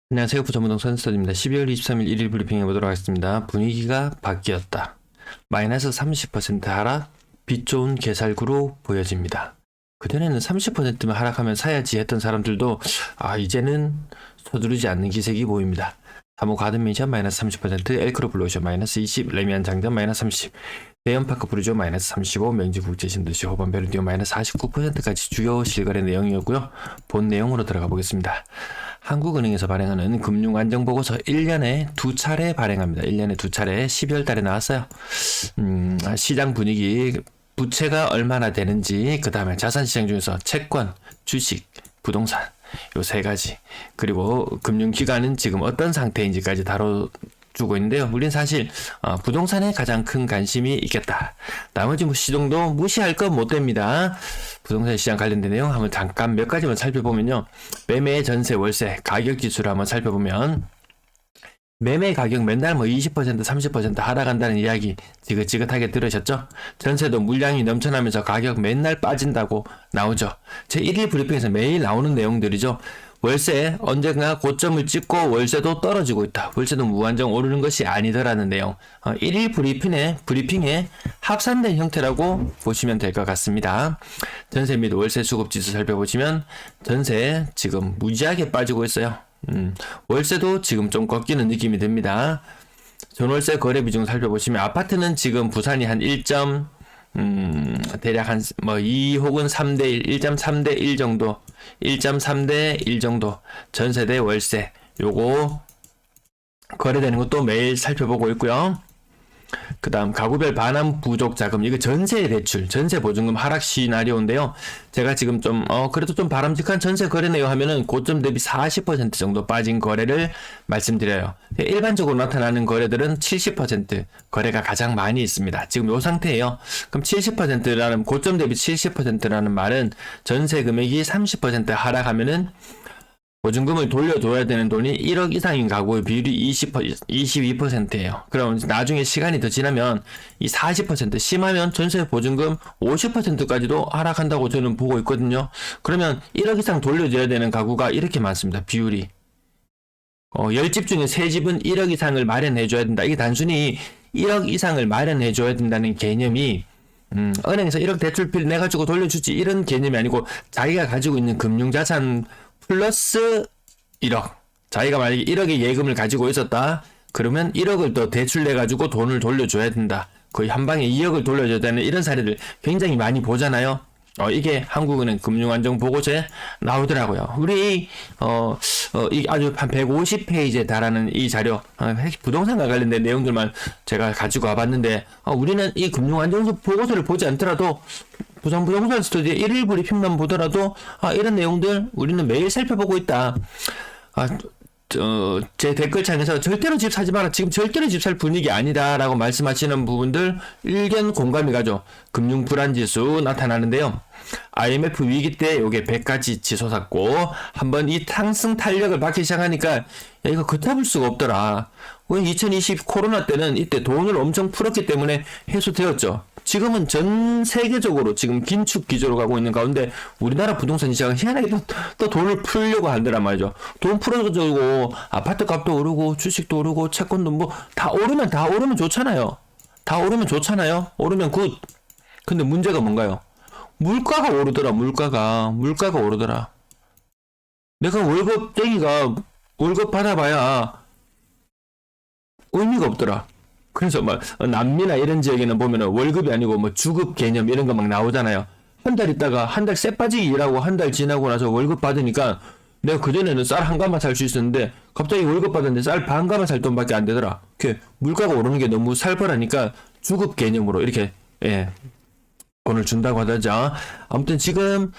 안녕하세요. 부천부동산 스터디입니다. 12월 23일 1일 브리핑 해보도록 하겠습니다. 분위기가 바뀌었다. 마이너스 30% 하락, 빛 좋은 개살구로 보여집니다. 그전에는 30%만 하락하면 사야지 했던 사람들도 이제는 서두르지 않는 기색이 보입니다. 사모 가든맨션 마이너스 30%, 엘크로 블루오션 마이너스 20, 레미안 장전 마이너스 30, 대연파크 브루조 마이너스 35, 명지국제신도시 호반 베르디오 마이너스 49%까지 주요 실거래 내용이었고요. 본 내용으로 들어가 보겠습니다. 한국은행에서 발행하는 금융안정보고서 1년에 2차례 발행합니다. 1년에 2차례 12월 달에 나왔어요. 시장 분위기, 부채가 얼마나 되는지, 그 다음에 자산시장 중에서 채권, 주식, 부동산 요 세 가지, 그리고 금융기관은 지금 어떤 상태인지까지 다뤄주고 있는데요. 우린 사실 부동산에 가장 큰 관심이 있겠다. 나머지 시정도 무시할 건 못 됩니다. 부동산 시장 관련된 내용 한번 잠깐 몇 가지만 살펴보면요. 매매, 전세, 월세 가격 지수를 한번 살펴보면, 매매 가격 맨날 20% 30% 하락한다는 이야기 지긋지긋하게 들으셨죠? 전세도 물량이 넘쳐나면서 가격 맨날 빠진다고 나오죠. 제 1일 브리핑에서 매일 나오는 내용들이죠. 월세 언젠가 고점을 찍고 월세도 떨어지고 있다. 월세도 무한정 오르는 것이 아니더라는 내용. 1일 브리핑에 합산된 형태라고 보시면 될 것 같습니다. 전세 및 월세 수급 지수 살펴보시면 전세 지금 무지하게 빠지고 있어요. 월세도 지금 좀 꺾이는 느낌이 듭니다. 전월세 거래 비중 살펴보시면 아파트는 지금 부산이 한 1점, 대략 한 2 혹은 3대1, 1.3대 1 정도, 1.3대 1 정도, 전세 대 월세 요거 거래되는 것도 매일 살펴보고 있고요. 그 다음 가구별 반환 부족 자금, 이거 전세 대출, 전세 보증금 하락 시나리오인데요. 제가 지금 좀 그래도 좀 바람직한 전세 거래네요 하면은 고점 대비 40% 정도 빠진 거래를 말씀드려요. 일반적으로 나타나는 거래들은 70% 거래가 가장 많이 있습니다. 지금 요 상태예요. 그럼 70%라는, 고점 대비 70%라는 말은 전세 금액이 30% 하락하면은 보증금을 돌려줘야 되는 돈이 1억 이상인 가구의 비율이 22%예요. 그럼 나중에 시간이 더 지나면 이 40%, 심하면 전세 보증금 50%까지도 하락한다고 저는 보고 있거든요. 그러면 1억 이상 돌려줘야 되는 가구가 이렇게 많습니다. 비율이. 10집 중에 3집은 1억 이상을 마련해줘야 된다. 이게 단순히 1억 이상을 마련해줘야 된다는 개념이 은행에서 1억 대출필 내가지고 돌려주지 이런 개념이 아니고, 자기가 가지고 있는 금융자산 플러스 1억. 자기가 만약에 1억의 예금을 가지고 있었다. 그러면 1억을 더 대출 내가지고 돈을 돌려줘야 된다. 거의 한 방에 2억을 돌려줘야 되는 이런 사례를 굉장히 많이 보잖아요. 이게 한국은행 금융안정보고서에 나오더라고요. 우리 이 아주 한 150페이지에 달하는 이 자료, 부동산과 관련된 내용들만 제가 가지고 와봤는데, 우리는 이 금융안정보고서를 보지 않더라도, 부산 부동산 스터디의 1일 브리핑만 보더라도 이런 내용들 우리는 매일 살펴보고 있다. 제 댓글창에서 절대로 집 사지 마라, 지금 절대로 집 살 분위기 아니다 라고 말씀하시는 부분들 일견 공감이 가죠. 금융 불안지수 나타나는데요. IMF 위기 때 요게 100까지 치솟았고, 한번 이 상승 탄력을 받기 시작하니까 이거 걷잡을 수가 없더라. 2020 코로나 때는 이때 돈을 엄청 풀었기 때문에 해소되었죠. 지금은 전 세계적으로 지금 긴축 기조로 가고 있는 가운데 우리나라 부동산 시장은 희한하게 또 돈을 풀려고 한다란 말이죠. 돈 풀어주고 아파트 값도 오르고 주식도 오르고 채권도 다 오르면 좋잖아요. 다 오르면 좋잖아요. 오르면 굿. 근데 문제가 뭔가요? 물가가 오르더라. 물가가 오르더라. 내가 월급 받아봐야 의미가 없더라. 그래서 남미나 이런 지역에는 보면은 월급이 아니고 주급 개념 이런 거 막 나오잖아요. 한 달 있다가 한 달 쎄 빠지기 일하고 한 달 지나고 나서 월급 받으니까, 내가 그전에는 쌀 한 가마 살 수 있었는데 갑자기 월급 받았는데 쌀 반 가마 살 돈밖에 안 되더라. 물가가 오르는 게 너무 살벌하니까 주급 개념으로 이렇게 돈을 준다고 하더죠. 아무튼 지금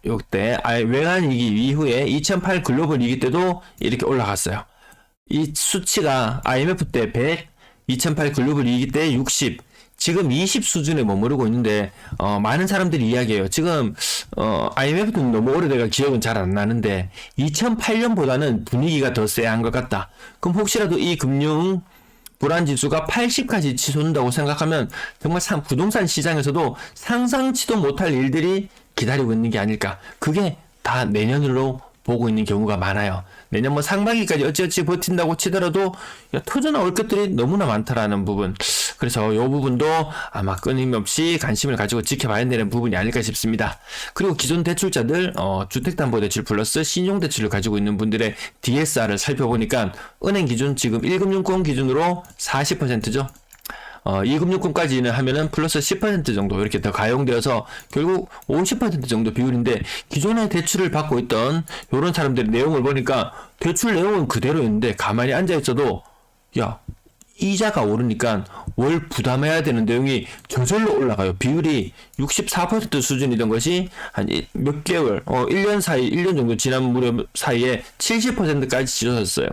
요때 외환 위기 이후에 2008 글로벌 위기 때도 이렇게 올라갔어요. 이 수치가 IMF 때 100, 2008 글로벌 위기 때 60, 지금 20 수준에 머무르고 있는데, 많은 사람들이 이야기해요. 지금 IMF는 너무 오래돼가 기억은 잘 안 나는데 2008년보다는 분위기가 더 쎄한 것 같다. 그럼 혹시라도 이 금융 불안지수가 80까지 치솟는다고 생각하면 정말 부동산 시장에서도 상상치도 못할 일들이 기다리고 있는 게 아닐까. 그게 다 내년으로 보고 있는 경우가 많아요. 내년 뭐 상반기까지 어찌어찌 버틴다고 치더라도 터져 나올 것들이 너무나 많다라는 부분. 그래서 이 부분도 아마 끊임없이 관심을 가지고 지켜봐야 되는 부분이 아닐까 싶습니다. 그리고 기존 대출자들 주택담보대출 플러스 신용대출을 가지고 있는 분들의 DSR을 살펴보니까 은행 기준 지금 1금융권 기준으로 40%죠. 2금융권까지는 하면은 플러스 10% 정도 이렇게 더 가용되어서 결국 50% 정도 비율인데, 기존에 대출을 받고 있던 이런 사람들의 내용을 보니까 대출 내용은 그대로였는데 가만히 앉아있어도 이자가 오르니까 월 부담해야 되는 내용이 저절로 올라가요. 비율이 64% 수준이던 것이 한 몇 개월, 1년 사이, 1년 정도 지난 무렵 사이에 70%까지 치솟았어요.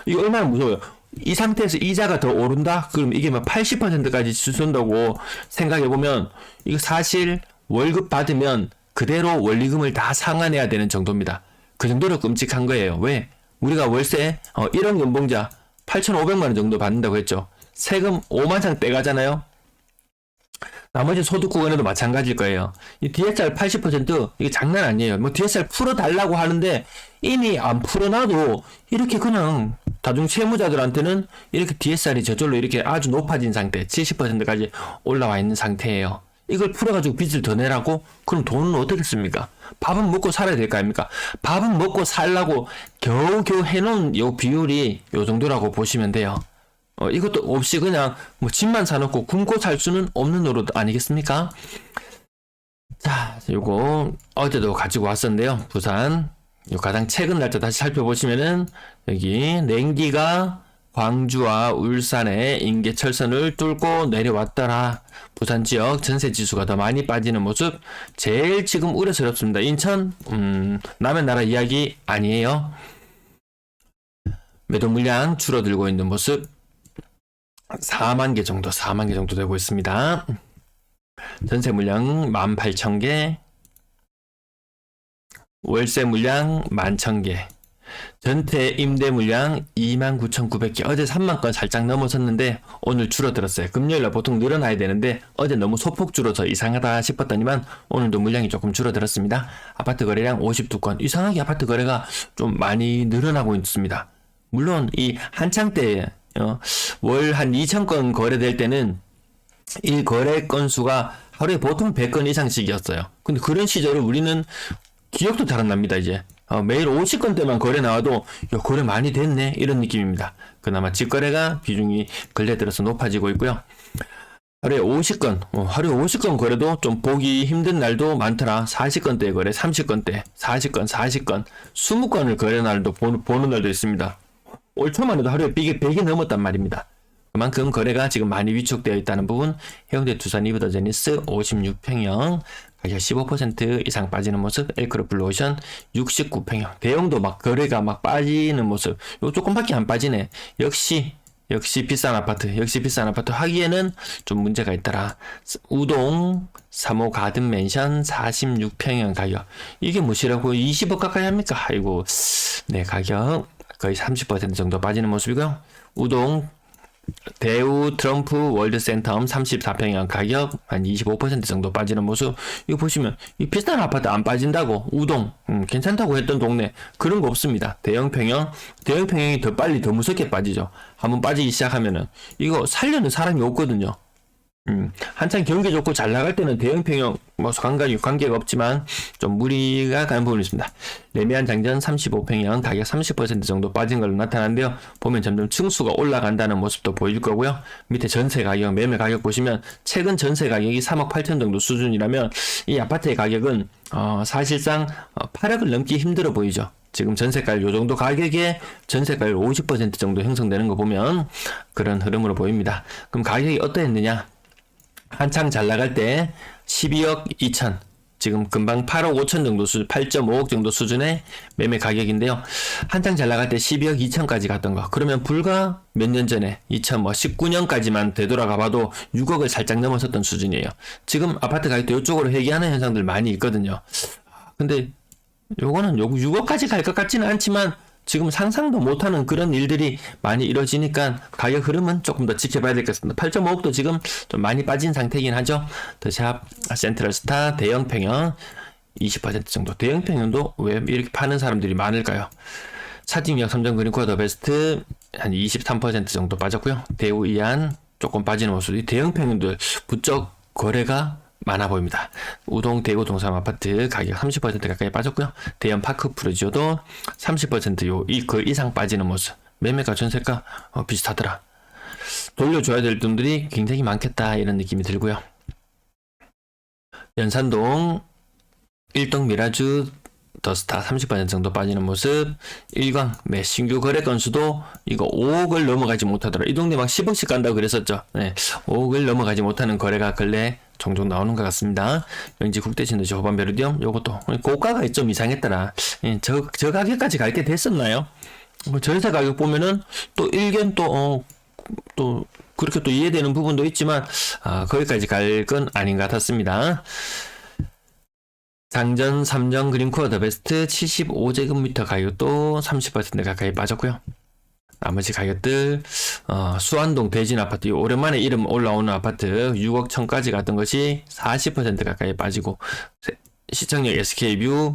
이거 얼마나 무서워요. 이 상태에서 이자가 더 오른다? 그럼 이게 막 80%까지 치솟는다고 생각해보면, 이거 사실 월급 받으면 그대로 원리금을 다 상환해야 되는 정도입니다. 그 정도로 끔찍한 거예요. 왜? 우리가 월세 1억 연봉자 8,500만원 정도 받는다고 했죠. 세금 5만상 떼가잖아요. 나머지 소득 구간에도 마찬가지일 거예요. 이 DSR 80% 이게 장난 아니에요. 뭐 DSR 풀어달라고 하는데 이미 안 풀어놔도 이렇게 그냥 다중 채무자들한테는 이렇게 DSR이 저절로 이렇게 아주 높아진 상태, 70%까지 올라와 있는 상태예요. 이걸 풀어가지고 빚을 더 내라고? 그럼 돈은 어떻게 씁니까? 밥은 먹고 살아야 될 거 아닙니까? 밥은 먹고 살라고 겨우겨우 해놓은 요 비율이 요 정도라고 보시면 돼요. 이것도 없이 그냥 뭐 집만 사놓고 굶고 살 수는 없는 노릇 아니겠습니까? 자, 요거 어제도 가지고 왔었는데요. 부산 요 가장 최근 날짜 다시 살펴보시면은 여기 냉기가 광주와 울산의 인계철선을 뚫고 내려왔더라. 부산 지역 전세 지수가 더 많이 빠지는 모습 제일 지금 우려스럽습니다. 인천 남의 나라 이야기 아니에요. 매도 물량 줄어들고 있는 모습 4만 개 정도 되고 있습니다. 전세 물량 18,000개, 월세 물량 11,000개, 전태 임대 물량 29,900개. 어제 3만 건 살짝 넘어섰는데 오늘 줄어들었어요. 금요일날 보통 늘어나야 되는데 어제 너무 소폭 줄어서 이상하다 싶었더니만 오늘도 물량이 조금 줄어들었습니다. 아파트 거래량 52건. 이상하게 아파트 거래가 좀 많이 늘어나고 있습니다. 물론 이 한창 때 월 한 2,000건 거래될 때는 이 거래 건수가 하루에 보통 100건 이상씩이었어요. 근데 그런 시절을 우리는 기억도 잘 안 납니다. 이제 매일 50건대만 거래 나와도 거래 많이 됐네 이런 느낌입니다. 그나마 직거래가 비중이 근래 들어서 높아지고 있고요. 하루에 50건, 하루에 50건 거래도 좀 보기 힘든 날도 많더라. 40건대 거래, 30건대, 40건, 20건을 거래 날도 보는 날도 있습니다. 올 초만 해도 하루에 100이 넘었단 말입니다. 그만큼 거래가 지금 많이 위축되어 있다는 부분. 해운대 두산 이브더 제니스 56평형 가격 15% 이상 빠지는 모습. 엘크로 블루오션 69평형 대형도 막 거래가 막 빠지는 모습. 요 조금밖에 안 빠지네. 역시 비싼 아파트 하기에는 좀 문제가 있더라. 우동 3호 가든 맨션 46평형 가격 이게 무시라고 20억 가까이 합니까? 아이고, 네, 가격 거의 30% 정도 빠지는 모습이고요. 우동 대우 트럼프 월드센텀 34평형 가격 한 25% 정도 빠지는 모습. 이거 보시면 이 비싼 아파트 안 빠진다고 우동 괜찮다고 했던 동네 그런 거 없습니다. 대형평형이 더 빨리 더 무섭게 빠지죠. 한번 빠지기 시작하면은 이거 살려는 사람이 없거든요. 한창 경기 좋고 잘 나갈 때는 대형평형 뭐 관계가 없지만 좀 무리가 가는 부분이 있습니다. 레미안 장전 35평형 가격 30% 정도 빠진 걸로 나타나는데요. 보면 점점 층수가 올라간다는 모습도 보일 거고요. 밑에 전세 가격, 매매 가격 보시면 최근 전세 가격이 3억 8천 정도 수준이라면 이 아파트의 가격은 사실상 8억을 넘기 힘들어 보이죠. 지금 전세가율 요 정도 가격에 전세가율 50% 정도 형성되는 거 보면 그런 흐름으로 보입니다. 그럼 가격이 어떠했느냐? 한창 잘 나갈 때 12억 2천, 지금 금방 8억 5천 정도 8.5억 정도 수준의 매매 가격인데요. 한창 잘 나갈 때 12억 2천까지 갔던 거. 그러면 불과 몇 년 전에 2019년까지만 되돌아가 봐도 6억을 살짝 넘어섰던 수준이에요. 지금 아파트 가격도 이쪽으로 회귀하는 현상들 많이 있거든요. 근데 요거는 6억까지 갈 것 같지는 않지만 지금 상상도 못하는 그런 일들이 많이 이루어지니까 가격 흐름은 조금 더 지켜봐야 될 것 같습니다. 8.5억도 지금 좀 많이 빠진 상태이긴 하죠. 더샵, 센트럴스타, 대형평형 20% 정도. 대형 평형도 왜 이렇게 파는 사람들이 많을까요? 사직역 삼성그린코어 더 베스트 한 23% 정도 빠졌고요. 대우 이안 조금 빠지는 모습. 이 대형 평형들 부쩍 거래가 많아 보입니다. 우동 대구 동삼 아파트 가격 30% 가까이 빠졌고요. 대형 파크 프로지오도 30% 그 이상 빠지는 모습. 매매가 전세가 비슷하더라. 돌려줘야 될 돈들이 굉장히 많겠다 이런 느낌이 들고요. 연산동 일동 미라주 더스타 30% 정도 빠지는 모습. 일광 신규 거래 건수도 이거 5억을 넘어가지 못하더라. 이 동네 막 10억씩 간다고 그랬었죠. 네, 5억을 넘어가지 못하는 거래가 근래 종종 나오는 것 같습니다. 영지 국대신도시 호반 베르디움 요것도 고가가 좀 이상했더라. 저 가격까지 갈 게 됐었나요? 전세 가격 보면은 또 일견 또 그렇게 또 이해되는 부분도 있지만 거기까지 갈 건 아닌 것 같았습니다. 장전 삼정 그린코어 더 베스트 75제곱미터 가격도 30% 가까이 빠졌고요. 나머지 가격들 수안동 대진 아파트 오랜만에 이름 올라오는 아파트 6억 1천까지 갔던 것이 40% 가까이 빠지고 시청역 SK뷰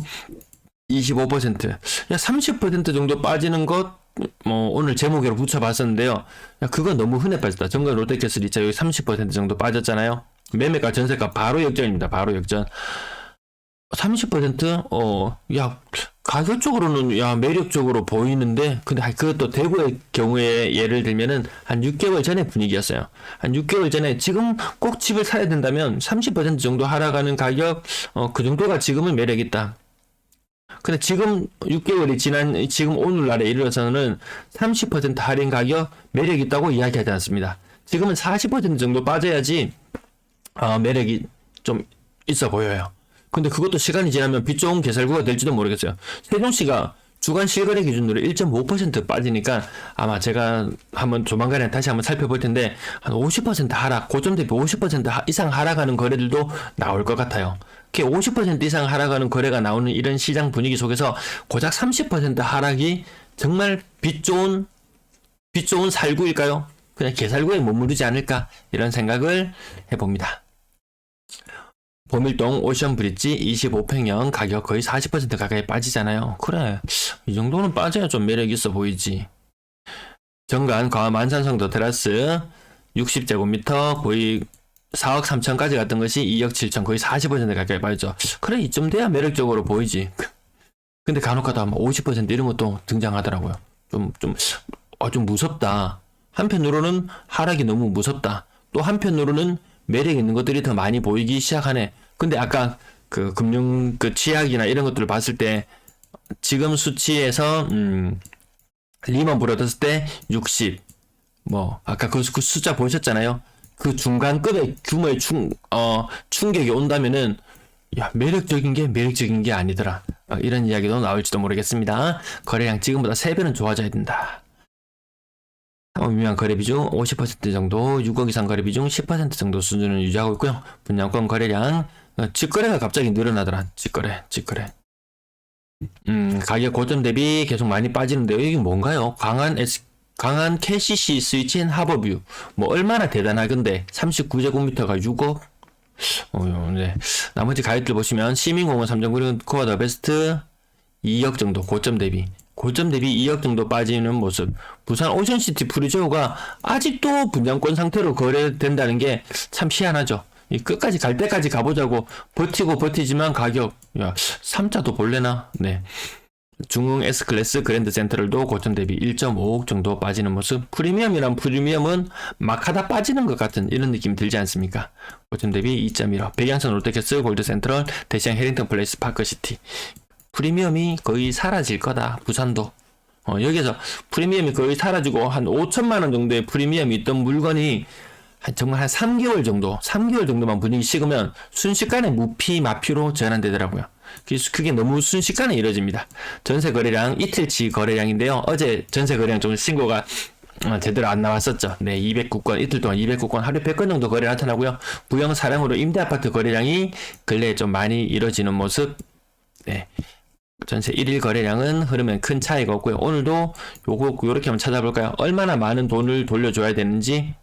25% 야 30% 정도 빠지는 것 오늘 제목으로 붙여봤었는데요. 야 그건 너무 흔해 빠졌다. 정관 롯데캐슬 있자 여기 30% 정도 빠졌잖아요. 매매가 전세가 바로 역전입니다. 바로 역전. 30%? 야, 가격적으로는, 야, 매력적으로 보이는데, 근데 그것도 대구의 경우에 예를 들면은 한 6개월 전에 분위기였어요. 한 6개월 전에 지금 꼭 집을 사야 된다면 30% 정도 하락하는 가격, 그 정도가 지금은 매력있다. 근데 지금 6개월이 지난, 지금 오늘날에 이르러서는 30% 할인 가격 매력있다고 이야기하지 않습니다. 지금은 40% 정도 빠져야지, 매력이 좀 있어 보여요. 근데 그것도 시간이 지나면 빛 좋은 개살구가 될지도 모르겠어요. 세종시가 주간 실거래 기준으로 1.5% 빠지니까 아마 제가 조만간에 다시 한번 살펴볼 텐데 한 50% 하락, 고점 대비 50% 이상 하락하는 거래들도 나올 것 같아요. 50% 이상 하락하는 거래가 나오는 이런 시장 분위기 속에서 고작 30% 하락이 정말 빛 좋은 살구일까요? 그냥 개살구에 머무르지 않을까 이런 생각을 해봅니다. 보밀동 오션브릿지 25평형 가격 거의 40% 가까이 빠지잖아요. 그래, 이 정도는 빠져야 좀 매력 있어 보이지. 정관 과암 안산성도 테라스 60제곱미터 거의 4억 3천까지 갔던 것이 2억 7천 거의 40% 가까이 빠졌죠. 그래, 이쯤 돼야 매력적으로 보이지. 근데 간혹가다 50% 이런 것도 등장하더라고요. 좀 무섭다. 한편으로는 하락이 너무 무섭다. 또 한편으로는 매력 있는 것들이 더 많이 보이기 시작하네. 근데 아까 그 금융 취약이나 이런 것들을 봤을 때 지금 수치에서 리먼 브러더스 때 60 아까 그 숫자 보셨잖아요. 그 중간급의 규모의 충격이 온다면은 야 매력적인 게 아니더라. 이런 이야기도 나올지도 모르겠습니다. 거래량 지금보다 3배는 좋아져야 된다. 유명한 거래 비중 50% 정도, 6억 이상 거래 비중 10% 정도 수준을 유지하고 있고요. 분양권 거래량, 직거래가 갑자기 늘어나더라. 직거래. 가격 고점 대비 계속 많이 빠지는데요. 이게 뭔가요? 강한 KCC 스위치인 하버뷰. 얼마나 대단하건데 39제곱미터가 6억? 네. 나머지 가격들 보시면 시민공원 삼성그린코어 더 베스트 2억 정도 고점 대비 2억 정도 빠지는 모습. 부산 오션시티 프리저우가 아직도 분양권 상태로 거래된다는 게 참 희한하죠. 끝까지 갈 때까지 가보자고 버티지만 가격 3자도 볼래나? 네. 중흥 S클래스 그랜드 센트럴도 고점 대비 1.5억 정도 빠지는 모습. 프리미엄은 막 하다 빠지는 것 같은 이런 느낌이 들지 않습니까? 고점 대비 2.1억. 백양천 롯데캐슬 골드 센트럴 대시양 해링턴 플레이스 파크시티. 프리미엄이 거의 사라질 거다. 부산도. 여기서 프리미엄이 거의 사라지고 한 5천만원 정도의 프리미엄이 있던 물건이 정말 한 3개월 정도만 분위기 식으면 순식간에 마피로 전환되더라고요. 그게 너무 순식간에 이루어집니다. 전세 거래량 이틀치 거래량인데요. 어제 전세 거래량 좀 신고가 제대로 안 나왔었죠. 네, 209건, 이틀 동안 209건, 하루에 100건 정도 거래 나타나고요. 부영 사량으로 임대아파트 거래량이 근래에 좀 많이 이루어지는 모습. 네. 전세 1일 거래량은 흐르면 큰 차이가 없고요. 오늘도 요렇게 한번 찾아볼까요? 얼마나 많은 돈을 돌려줘야 되는지.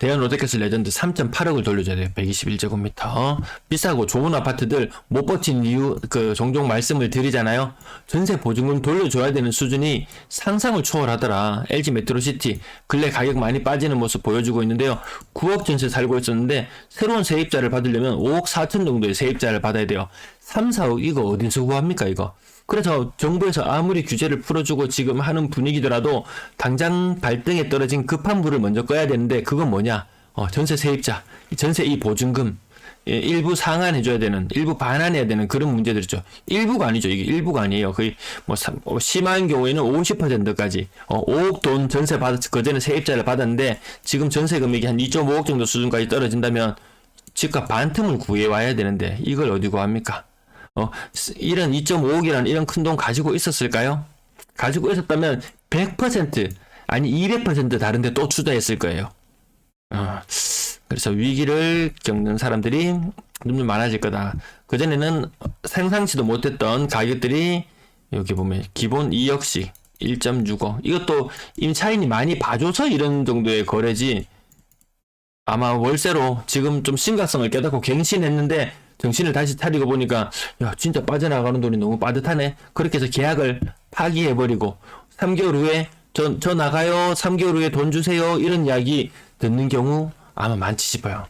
대연 롯데캐슬 레전드 3.8억을 돌려줘야 돼요. 121제곱미터. 비싸고 좋은 아파트들 못 버틴 이유 종종 말씀을 드리잖아요. 전세 보증금 돌려줘야 되는 수준이 상상을 초월하더라. LG 메트로시티 근래 가격 많이 빠지는 모습 보여주고 있는데요. 9억 전세 살고 있었는데 새로운 세입자를 받으려면 5억 4천 정도의 세입자를 받아야 돼요. 3, 4억 이거 어디서 구합니까 이거. 그래서 정부에서 아무리 규제를 풀어주고 지금 하는 분위기더라도 당장 발등에 떨어진 급한 불을 먼저 꺼야 되는데 그건 뭐냐? 전세 세입자, 전세 이 보증금 일부 상환해줘야 되는, 일부 반환해야 되는 그런 문제들이죠. 일부가 아니죠. 이게 일부가 아니에요. 거의 심한 경우에는 50%까지 5억 돈 전세 그전에 세입자를 받았는데 지금 전세 금액이 한 2.5억 정도 수준까지 떨어진다면 집값 반틈을 구해와야 되는데 이걸 어디 구합니까? 이런 2.5억이라는 이런 큰 돈 가지고 있었을까요? 가지고 있었다면 100% 아니 200% 다른데 또 투자했을 거예요. 그래서 위기를 겪는 사람들이 점점 많아질 거다. 그전에는 상상치도 못했던 가격들이 여기 보면 기본 2억씩 1.65 이것도 임차인이 많이 봐줘서 이런 정도의 거래지 아마 월세로 지금 좀 심각성을 깨닫고 갱신했는데 정신을 다시 차리고 보니까 야 진짜 빠져나가는 돈이 너무 빠듯하네. 그렇게 해서 계약을 파기해버리고 3개월 후에 저 나가요. 3개월 후에 돈 주세요. 이런 이야기 듣는 경우 아마 많지 싶어요.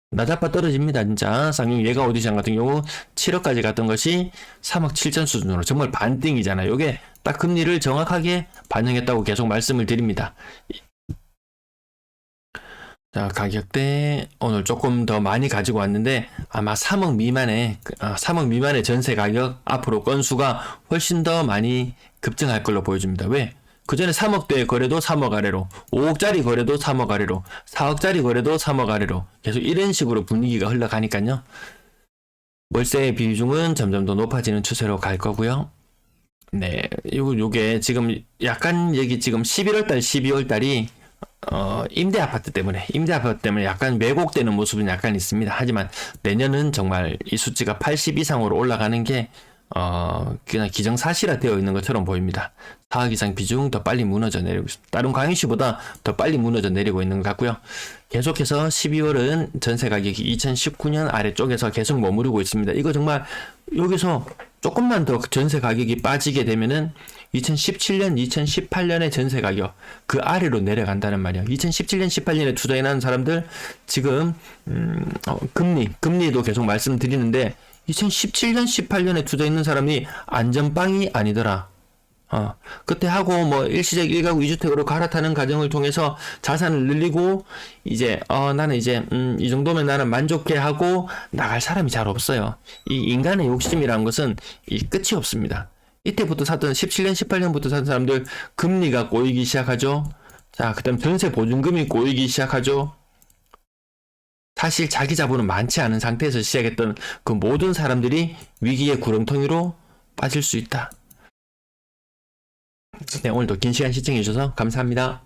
나자빠 떨어집니다. 진짜 쌍용 예가 오디션 같은 경우 7억까지 갔던 것이 3억 7천 수준으로 정말 반등이잖아요. 이게 딱 금리를 정확하게 반영했다고 계속 말씀을 드립니다. 자, 가격대 오늘 조금 더 많이 가지고 왔는데 아마 3억 미만의 전세 가격 앞으로 건수가 훨씬 더 많이 급증할 걸로 보여집니다. 왜? 그 전에 3억대 거래도 3억 아래로, 5억짜리 거래도 3억 아래로, 4억짜리 거래도 3억 아래로 계속 이런 식으로 분위기가 흘러가니까요. 월세 비중은 점점 더 높아지는 추세로 갈 거고요. 네, 요게 지금 약간 여기 지금 11월달, 12월달이 임대 아파트 때문에 약간 왜곡되는 모습은 약간 있습니다. 하지만 내년은 정말 이 수치가 80 이상으로 올라가는 게 그냥 기정사실화 되어 있는 것처럼 보입니다. 4억 이상 비중 더 빨리 무너져 내리고 있습니다. 다른 광역시보다 더 빨리 무너져 내리고 있는 것 같고요. 계속해서 12월은 전세 가격이 2019년 아래쪽에서 계속 머무르고 있습니다. 이거 정말 여기서 조금만 더 전세 가격이 빠지게 되면은 2017년, 2018년의 전세 가격 그 아래로 내려간다는 말이야. 2017년, 18년에 투자해놓은 사람들 지금 금리도 계속 말씀드리는데 2017년, 18년에 투자했는 사람이 안전빵이 아니더라. 그때 하고 뭐 일시적 1가구 2주택으로 갈아타는 과정을 통해서 자산을 늘리고 이제 나는 이제 이 정도면 나는 만족해 하고 나갈 사람이 잘 없어요. 이 인간의 욕심이라는 것은 이 끝이 없습니다. 이때부터 샀던 17년, 18년부터 산 사람들 금리가 꼬이기 시작하죠. 자, 그다음 전세 보증금이 꼬이기 시작하죠. 사실 자기 자본은 많지 않은 상태에서 시작했던 그 모든 사람들이 위기의 구렁텅이로 빠질 수 있다. 네, 오늘도 긴 시간 시청해 주셔서 감사합니다.